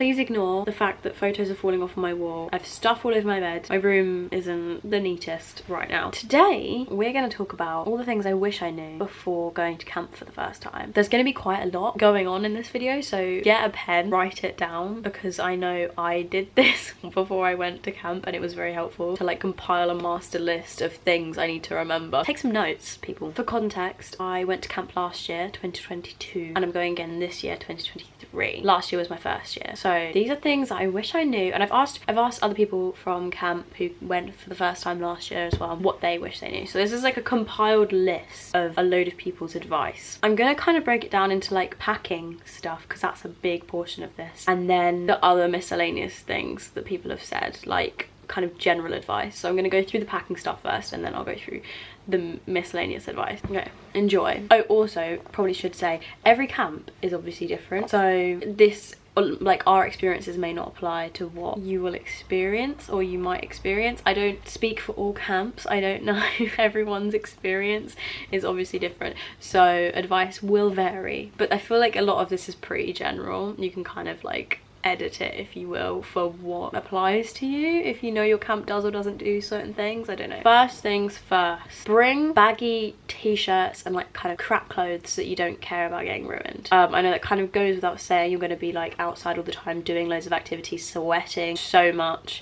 Please ignore the fact that photos are falling off my wall. I've stuff all over my bed. My room isn't the neatest right now. Today, we're going to talk about all the things I wish I knew before going to camp for the first time. There's going to be quite a lot going on in this video, so get a pen, write it down, because I know I did this before I went to camp and it was very helpful to like compile a master list of things I need to remember. Take some notes, people. For context, I went to camp last year, 2022, and I'm going again this year, 2023. Last year was my first year. So these are things that I wish I knew, and I've asked other people from camp who went for the first time last year as well what they wish they knew. So this is like a compiled list of a load of people's advice. I'm gonna kind of break it down into like packing stuff, because that's a big portion of this, and then the other miscellaneous things that people have said, like kind of general advice. So I'm going to go through the packing stuff first, and then I'll go through the miscellaneous advice. Okay, enjoy. Oh, also probably should say every camp is obviously different, so this, like, our experiences may not apply to what you will experience or you might experience. I don't speak for all camps. I don't know. Everyone's experience is obviously different, so advice will vary, but I feel like a lot of this is pretty general. You can kind of like edit it, if you will, for what applies to you, if you know your camp does or doesn't do certain things. I don't know. First things first, bring baggy t-shirts and like kind of crap clothes that you don't care about getting ruined. I know that kind of goes without saying. You're going to be like outside all the time doing loads of activities, sweating so much.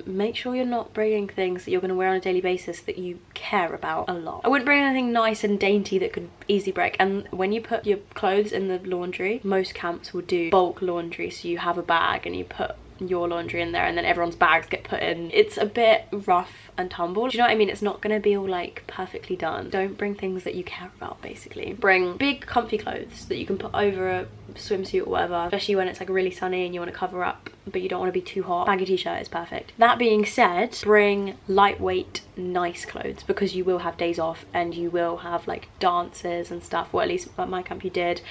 Make sure you're not bringing things that you're going to wear on a daily basis that you care about a lot. I wouldn't bring anything nice and dainty that could easily break. And when you put your clothes in the laundry, most camps will do bulk laundry, so you have a bag and you put your laundry in there, and then everyone's bags get put in. It's a bit rough and tumble. Do you know what I mean? It's not gonna be all like perfectly done. Don't bring things that you care about, basically. Bring big comfy clothes that you can put over a swimsuit or whatever, especially when it's like really sunny and you want to cover up but you don't want to be too hot. Baggy t-shirt is perfect. That being said, bring lightweight nice clothes, because you will have days off and you will have like dances and stuff, well at least at my camp you did,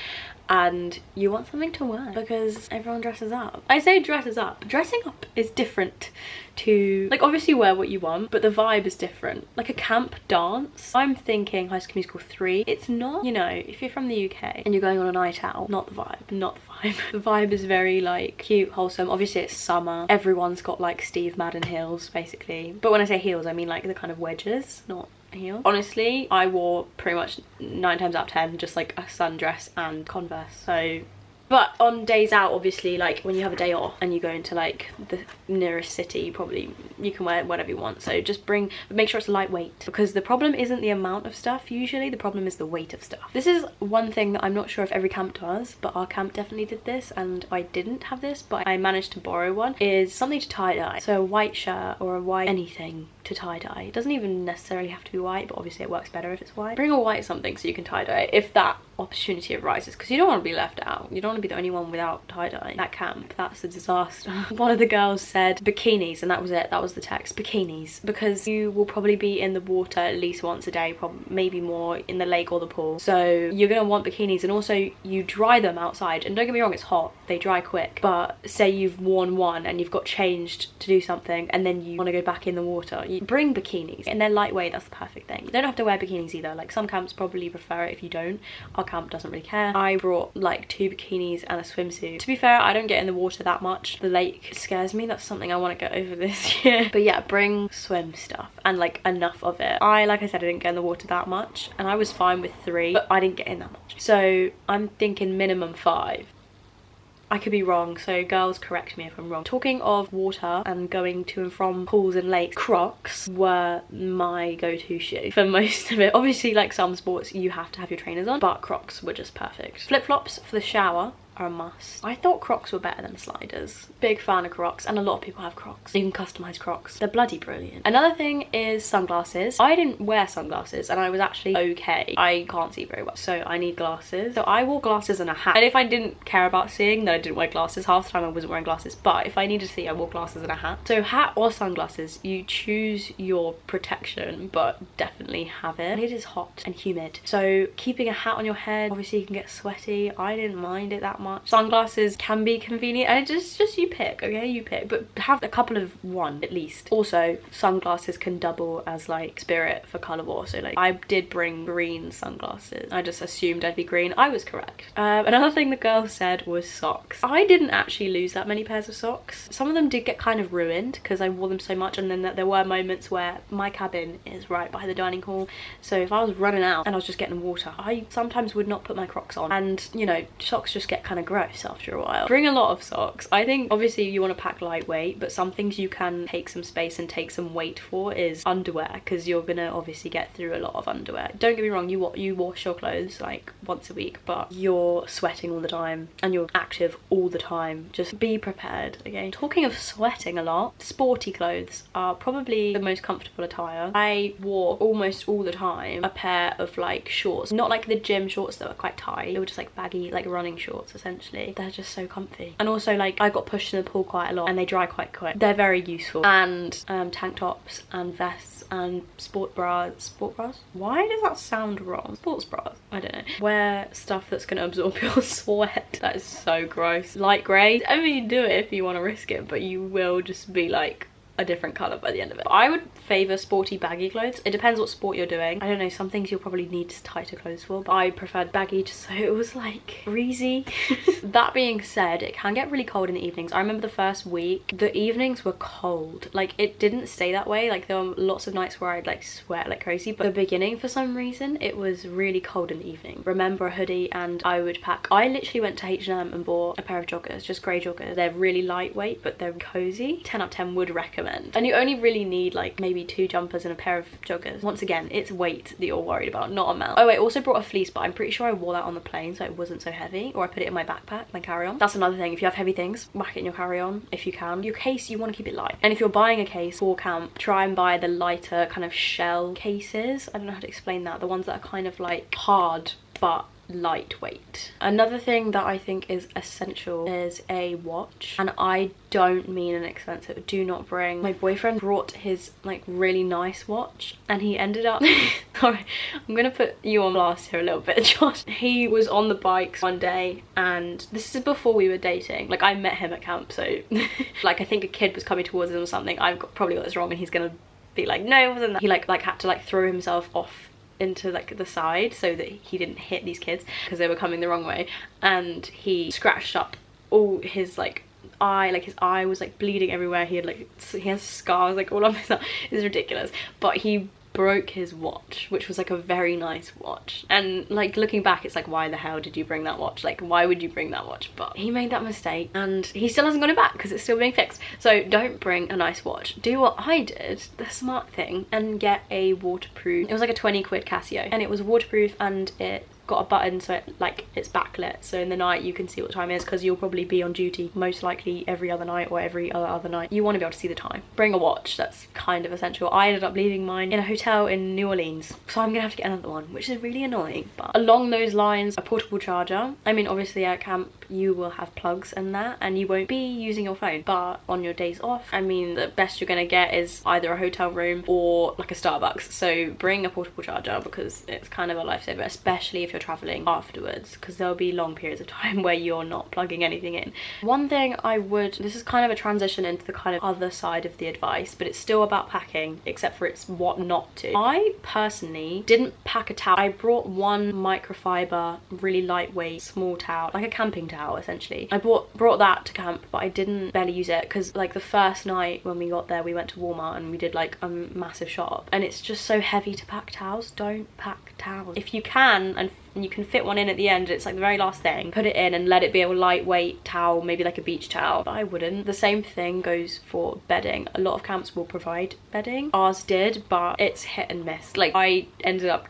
and you want something to wear because everyone dresses up. I say dresses up. Dressing up is different to, like, obviously wear what you want, but the vibe is different. Like a camp dance, I'm thinking High School Musical 3. It's not, you know, if you're from the UK and you're going on a night out, not the vibe, not the vibe. The vibe is very like cute, wholesome. Obviously it's summer. Everyone's got like Steve Madden heels, basically. But when I say heels, I mean like the kind of wedges, not heel. Honestly, I wore pretty much 9 times out of 10 just like a sundress and Converse. So, but on days out, obviously, like when you have a day off and you go into like the nearest city, you can wear whatever you want. So just make sure it's lightweight, because the problem isn't the amount of stuff usually, the problem is the weight of stuff. This is one thing that I'm not sure if every camp does, but our camp definitely did this, and I didn't have this, but I managed to borrow one, is something to tie-dye. So a white shirt or a white anything to tie-dye. It doesn't even necessarily have to be white, but obviously it works better if it's white. Bring a white something so you can tie-dye it if that opportunity arises, because you don't want to be left out. You don't want to be the only one without tie-dye at camp. That's a disaster. One of the girls said bikinis, and that was it. That was the text. Bikinis, because you will probably be in the water at least once a day, probably maybe more, in the lake or the pool, so you're gonna want bikinis. And also you dry them outside, and don't get me wrong, it's hot, they dry quick, but say you've worn one and you've got changed to do something and then you want to go back in the water, you bring bikinis, and they're lightweight. That's the perfect thing. You don't have to wear bikinis either. Like some camps probably prefer it if you don't. Our camp doesn't really care. I brought like 2 bikinis and a swimsuit. To be fair, I don't get in the water that much. The lake scares me. That's something I want to get over this year. But yeah, bring swim stuff, and like enough of it. Like I said, I didn't get in the water that much, and I was fine with 3, but I didn't get in that much, so I'm thinking minimum 5. I could be wrong, so girls, correct me if I'm wrong. Talking of water and going to and from pools and lakes, Crocs were my go-to shoe for most of it. Obviously, like some sports, you have to have your trainers on, but Crocs were just perfect. Flip-flops for the shower are a must. I thought Crocs were better than sliders. Big fan of Crocs, and a lot of people have Crocs. You can customize Crocs. They're bloody brilliant. Another thing is sunglasses. I didn't wear sunglasses, and I was actually okay. I can't see very well, so I need glasses. So I wore glasses and a hat. And if I didn't care about seeing, then I didn't wear glasses. Half the time I wasn't wearing glasses, but if I needed to see, I wore glasses and a hat. So hat or sunglasses, you choose your protection, but definitely have it. It is hot and humid, so keeping a hat on your head, obviously you can get sweaty. I didn't mind it that much. much. Sunglasses can be convenient, and it's just you pick, okay? You pick, but have a couple of one at least. Also, sunglasses can double as like spirit for colour war. So like I did bring green sunglasses. I just assumed I'd be green. I was correct. Another thing the girl said was socks. I didn't actually lose that many pairs of socks. Some of them did get kind of ruined because I wore them so much, and then there were moments where my cabin is right by the dining hall, so if I was running out and I was just getting water, I sometimes would not put my Crocs on, and you know, socks just get kind of gross after a while. Bring a lot of socks. I think obviously you want to pack lightweight, but some things you can take some space and take some weight for is underwear, because you're gonna obviously get through a lot of underwear. Don't get me wrong, you wash your clothes like once a week, but you're sweating all the time and you're active all the time. Just be prepared. Okay, talking of sweating a lot, sporty clothes are probably the most comfortable attire. I wore almost all the time a pair of like shorts, not like the gym shorts that were quite tight, they were just like baggy, like running shorts essentially. They're just so comfy, and also like I got pushed in the pool quite a lot and they dry quite quick. They're very useful. And tank tops and vests and sport bras. Why does that sound wrong? Sports bras, I don't know. Wear stuff that's gonna absorb your sweat. That is so gross. Light grey, I mean, do it if you want to risk it, but you will just be like a different colour by the end of it. I would favour sporty baggy clothes. It depends what sport you're doing. I don't know, some things you'll probably need tighter clothes for, but I preferred baggy just so it was like breezy. That being said, it can get really cold in the evenings. I remember the first week, the evenings were cold. Like it didn't stay that way. Like there were lots of nights where I'd like sweat like crazy, but the beginning for some reason it was really cold in the evening. Remember a hoodie, and I would pack. I literally went to H&M and bought a pair of joggers, just grey joggers. They're really lightweight, but they're cozy. 10 out of 10 would recommend. And you only really need like maybe 2 jumpers and a pair of joggers. Once again, it's weight that you're worried about, not amount. Oh, I also brought a fleece, but I'm pretty sure I wore that on the plane so it wasn't so heavy, or I put it in my backpack, my carry-on. That's another thing. If you have heavy things, whack it in your carry-on if you can. Your case, you want to keep it light. And if you're buying a case for camp, try and buy the lighter kind of shell cases. I don't know how to explain that. The ones that are kind of like hard but lightweight. Another thing that I think is essential is a watch, and I don't mean an expensive. Do not bring. My boyfriend brought his like really nice watch, and he ended up sorry, I'm gonna put you on blast here a little bit, Josh. He was on the bikes one day, and this is before we were dating. Like I met him at camp, so like I think a kid was coming towards him or something. Probably got this wrong, and he's gonna be like, no, it wasn't that. He like had to like throw himself off into like the side so that he didn't hit these kids because they were coming the wrong way, and he scratched up all his like eye, like his eye was like bleeding everywhere. He has scars like all on his eye. It's ridiculous. But he broke his watch, which was like a very nice watch, and like looking back it's like, why the hell did you bring that watch? Like why would you bring that watch? But he made that mistake and he still hasn't got it back because it's still being fixed. So don't bring a nice watch. Do what I did, the smart thing, and get a waterproof. It was like a 20 quid Casio, and it was waterproof, and it got a button so it like it's backlit, so in the night you can see what time it is, because you'll probably be on duty most likely every other night or every other night. You want to be able to see the time. Bring a watch. That's kind of essential. I ended up leaving mine in a hotel in New Orleans, so I'm gonna have to get another one, which is really annoying. But along those lines, a portable charger. I mean, obviously at camp you will have plugs and that, and you won't be using your phone, but on your days off, I mean, the best you're gonna get is either a hotel room or like a Starbucks. So bring a portable charger, because it's kind of a lifesaver, especially if you're traveling afterwards, because there'll be long periods of time where you're not plugging anything in. One thing I would, this is kind of a transition into the kind of other side of the advice, but it's still about packing, except for it's what not to. I personally didn't pack a towel. I brought one microfiber, really lightweight, small towel, like a camping towel essentially. I brought that to camp, but I didn't barely use it, because like the first night when we got there, we went to Walmart and we did like a massive shop, and it's just so heavy to pack towels. Don't pack towels. If you can, and you can fit one in at the end, it's like the very last thing, put it in and let it be a lightweight towel, maybe like a beach towel. But I wouldn't. The same thing goes for bedding. A lot of camps will provide bedding. Ours did, but it's hit and miss. Like I ended up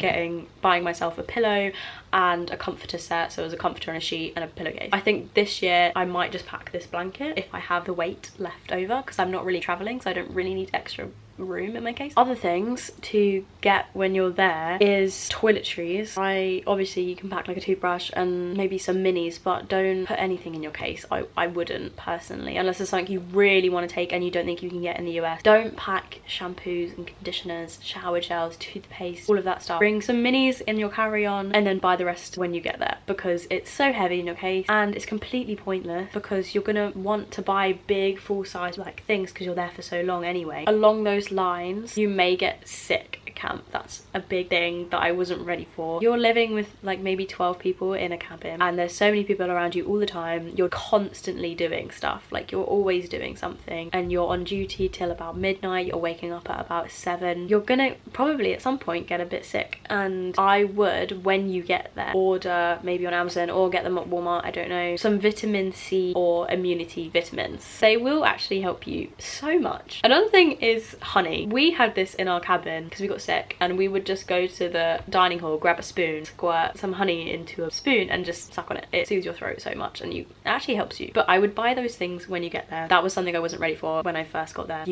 buying myself a pillow and a comforter set, so it was a comforter and a sheet and a pillowcase. I think this year I might just pack this blanket if I have the weight left over, because I'm not really traveling, so I don't really need extra room in my case. Other things to get when you're there is toiletries. Obviously you can pack like a toothbrush and maybe some minis, but don't put anything in your case. I wouldn't personally, unless it's something you really want to take and you don't think you can get in the US. Don't pack shampoos and conditioners, shower gels, toothpaste, all of that stuff. Bring some minis in your carry-on and then buy the rest when you get there, because it's so heavy in your case and it's completely pointless, because you're gonna want to buy big full-size like things because you're there for so long anyway. Along those lines, you may get sick at camp. That's a big thing that I wasn't ready for. You're living with like maybe 12 people in a cabin and there's so many people around you all the time. You're constantly doing stuff, like you're always doing something, and you're on duty till about midnight. You're waking up at about 7. You're gonna probably at some point get a bit sick, and I would, when you get there, order maybe on Amazon or get them at Walmart, I don't know, some vitamin C or immunity vitamins. They will actually help you so much. Another thing is honey. We had this in our cabin because we got sick, and we would just go to the dining hall, grab a spoon, squirt some honey into a spoon and just suck on it. It soothes your throat so much and it actually helps you. But I would buy those things when you get there. That was something I wasn't ready for when I first got there.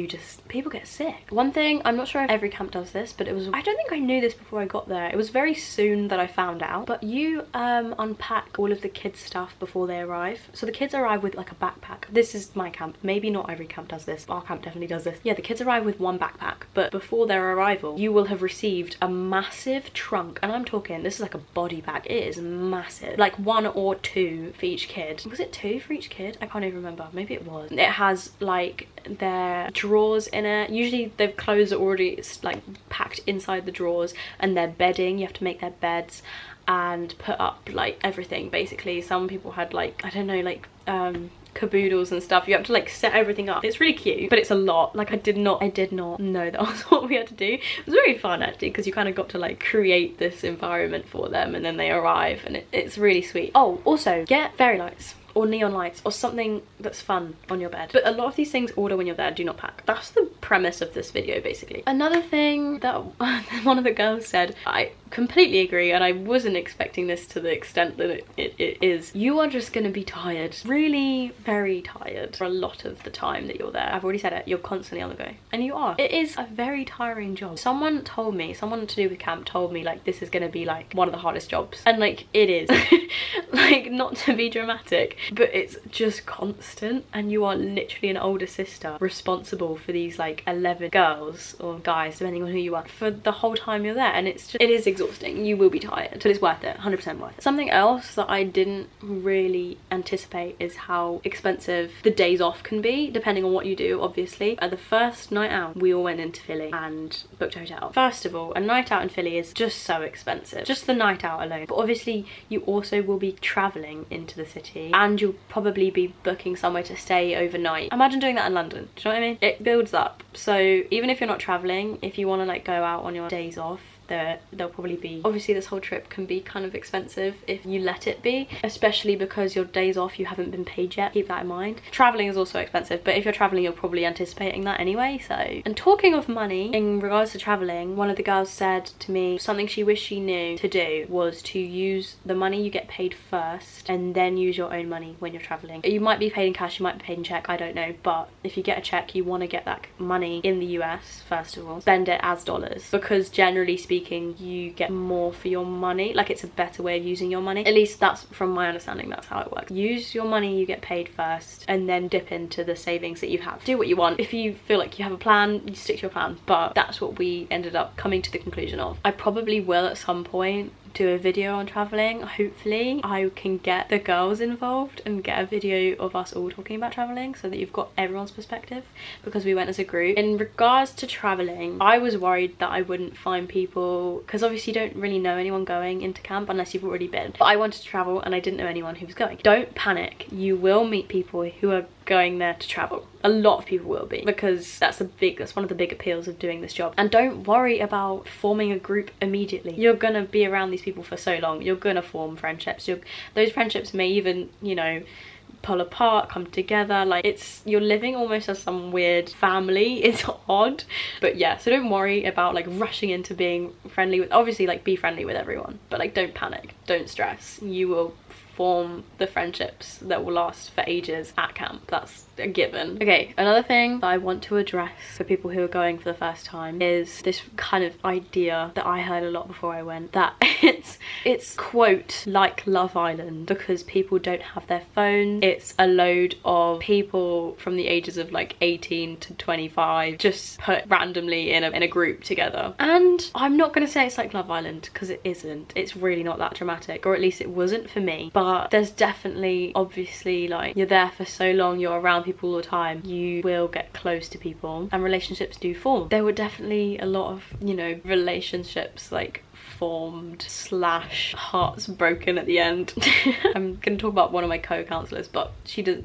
People get sick. One thing, I'm not sure if every camp does this, but I don't think I knew this before I got there. It was very soon that I found out, but you unpack all of the kids' stuff before they arrive. So the kids arrive with like a backpack. This is my camp. Maybe not every camp does this. Our camp definitely does this. Yeah, the kids arrive with one backpack, but before their arrival, you will have received a massive trunk, and I'm talking, this is like a body bag. It is massive, like 1 or 2 for each kid. Was it 2 for each kid? I can't even remember. Maybe it was. It has like their drawers in it. Usually their clothes are already like packed inside the drawers, and their bedding, you have to make their beds and put up like everything basically. Some people had like, I don't know, like caboodles and stuff. You have to like set everything up. It's really cute, but it's a lot. Like I did not know that was what we had to do. It was very fun actually, because you kind of got to like create this environment for them, and then they arrive, and it's really sweet. Oh, also get fairy lights or neon lights or something that's fun on your bed. But a lot of these things order when you're there, do not pack. That's the premise of this video basically. Another thing that one of the girls said, I completely agree, and I wasn't expecting this to the extent that it is. You are just gonna be tired, really very tired for a lot of the time that you're there. I've already said it, you're constantly on the go, and you are. It is a very tiring job. Someone to do with camp told me like this is gonna be like one of the hardest jobs, and like it is. Like, not to be dramatic, but it's just constant, and you are literally an older sister responsible for these like 11 girls or guys depending on who you are for the whole time you're there, and it is exhausting. You will be tired, but it's worth it. 100% worth it. Something else that I didn't really anticipate is how expensive the days off can be depending on what you do. Obviously, at the first night out we all went into Philly and booked a hotel. First of all, a night out in Philly is just so expensive, just the night out alone. But obviously you also will be traveling into the city, and you'll probably be booking somewhere to stay overnight. Imagine doing that in London. Do you know what I mean? It builds up. So even if you're not traveling, if you want to like go out on your days off, there'll probably be, obviously this whole trip can be kind of expensive if you let it be, especially because your days off you haven't been paid yet. Keep that in mind. Traveling is also expensive, but if you're traveling you're probably anticipating that anyway. So, and talking of money in regards to traveling, one of the girls said to me something she wished she knew to do was to use the money you get paid first and then use your own money when you're traveling. You might be paid in cash, you might be paid in check, I don't know, but if you get a check you want to get that money in the US first of all, spend it as dollars, because generally speaking you get more for your money. Like, it's a better way of using your money. At least that's from my understanding, that's how it works. Use your money you get paid first and then dip into the savings that you have. Do what you want. If you feel like you have a plan, you stick to your plan, but that's what we ended up coming to the conclusion of. I probably will at some point do a video on traveling. Hopefully I can get the girls involved and get a video of us all talking about traveling so that you've got everyone's perspective, because we went as a group. In regards to traveling, I was worried that I wouldn't find people, because obviously you don't really know anyone going into camp unless you've already been, but I wanted to travel and I didn't know anyone who was going. Don't panic, you will meet people who are going there to travel. A lot of people will be, because that's one of the big appeals of doing this job. And don't worry about forming a group immediately. You're gonna be around these people for so long, you're gonna form friendships. Those friendships may even, you know, pull apart, come together. Like, you're living almost as some weird family. It's odd, but yeah, so don't worry about like rushing into being friendly with, obviously like be friendly with everyone, but like don't panic, don't stress. You will form the friendships that will last for ages at camp. That's a given. Okay, another thing that I want to address for people who are going for the first time is this kind of idea that I heard a lot before I went, that it's quote like Love Island because people don't have their phones. It's a load of people from the ages of like 18 to 25 just put randomly in a group together. And I'm not gonna say it's like Love Island because it isn't. It's really not that dramatic, or at least it wasn't for me. But there's definitely, obviously, like, you're there for so long, you're around people all the time, you will get close to people and relationships do form. There were definitely a lot of, you know, relationships like formed / hearts broken at the end. I'm gonna talk about one of my co-counselors, but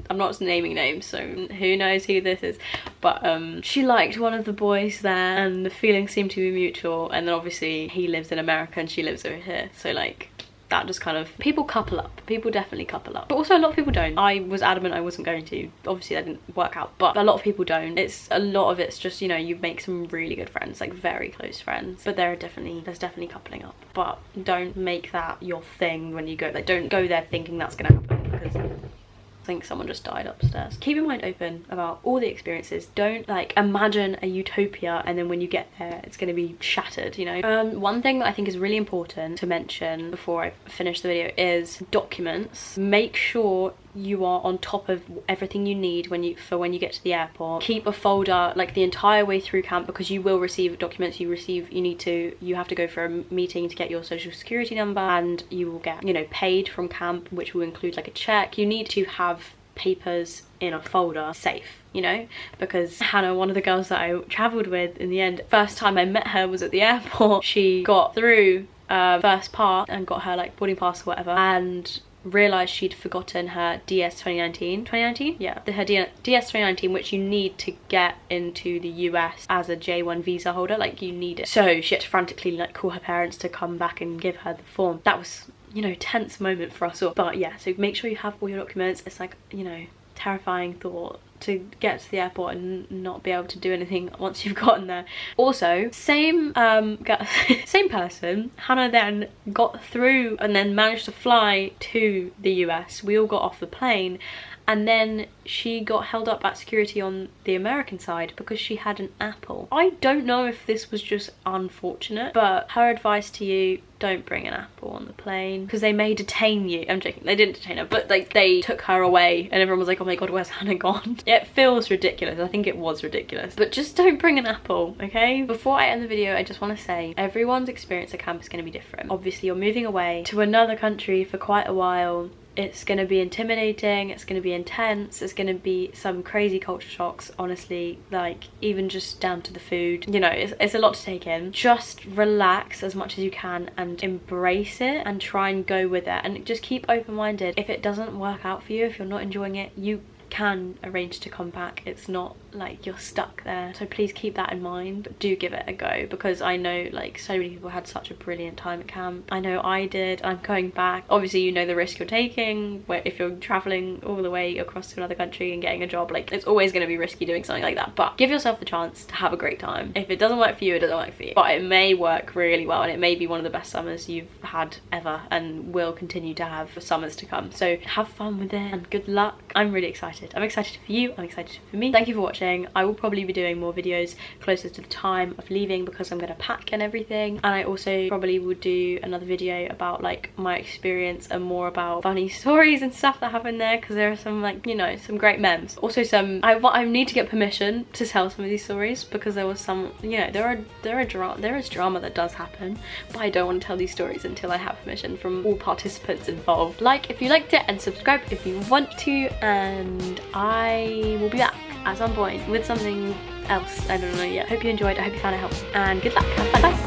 I'm not naming names, so who knows who this is, but she liked one of the boys there and the feelings seemed to be mutual, and then obviously he lives in America and she lives over here, so like that just kind of, people couple up, people definitely couple up, but also a lot of people don't. I was adamant I wasn't going to, obviously that didn't work out, but a lot of people don't. A lot of it's just, you know, you make some really good friends, like very close friends, but there's definitely coupling up, but don't make that your thing when you go, like don't go there thinking that's gonna happen, because I think someone just died upstairs. Keep your mind open about all the experiences. Don't like imagine a utopia and then when you get there it's going to be shattered, you know. One thing that I think is really important to mention before I finish the video is documents. Make sure you are on top of everything you need when you get to the airport. Keep a folder like the entire way through camp, because you will receive documents. You have to go for a meeting to get your social security number, and you will get, you know, paid from camp, which will include like a check. You need to have papers in a folder safe, you know, because Hannah, one of the girls that I traveled with in the end, first time I met her was at the airport. She got through first part and got her like boarding pass or whatever, and realised she'd forgotten her DS 2019, yeah, her DS 2019, which you need to get into the US as a J1 visa holder, like you need it. So she had to frantically like call her parents to come back and give her the form. That was, you know, tense moment for us all. But yeah, so make sure you have all your documents. It's like, you know, terrifying thought to get to the airport and not be able to do anything once you've gotten there. Also, same person, Hannah then got through and then managed to fly to the US. We all got off the plane, and then she got held up at security on the American side because she had an apple. I don't know if this was just unfortunate, but her advice to you, don't bring an apple on the plane because they may detain you. I'm joking, they didn't detain her, but like they took her away and everyone was like, oh my god, where's Hannah gone? It feels ridiculous. I think it was ridiculous, but just don't bring an apple, okay? Before I end the video, I just want to say everyone's experience at camp is going to be different. Obviously you're moving away to another country for quite a while. It's going to be intimidating, it's going to be intense, there's going to be some crazy culture shocks, honestly, like even just down to the food, you know, it's a lot to take in. Just relax as much as you can and embrace it and try and go with it, and just keep open-minded. If it doesn't work out for you, if you're not enjoying it, you can arrange to come back. It's not like you're stuck there, so please keep that in mind, but do give it a go, because I know like so many people had such a brilliant time at camp. I know I did. I'm going back. Obviously you know the risk you're taking where if you're traveling all the way across to another country and getting a job, like it's always going to be risky doing something like that, but give yourself the chance to have a great time. If it doesn't work for you, it doesn't work for you, but it may work really well, and it may be one of the best summers you've had ever and will continue to have for summers to come. So have fun with it and good luck. I'm really excited. I'm excited for you, I'm excited for me. Thank you for watching. I will probably be doing more videos closer to the time of leaving because I'm gonna pack and everything, and I also probably will do another video about like my experience and more about funny stories and stuff that happened there, because there are some, like, you know, some great memes. Also some, I need to get permission to tell some of these stories because there was some, you know, there is drama that does happen, but I don't want to tell these stories until I have permission from all participants involved. Like if you liked it, and subscribe if you want to, and I will be back at some point with something else. I don't know yet. Hope you enjoyed. I hope you found it helpful, and good luck. Have fun. Bye.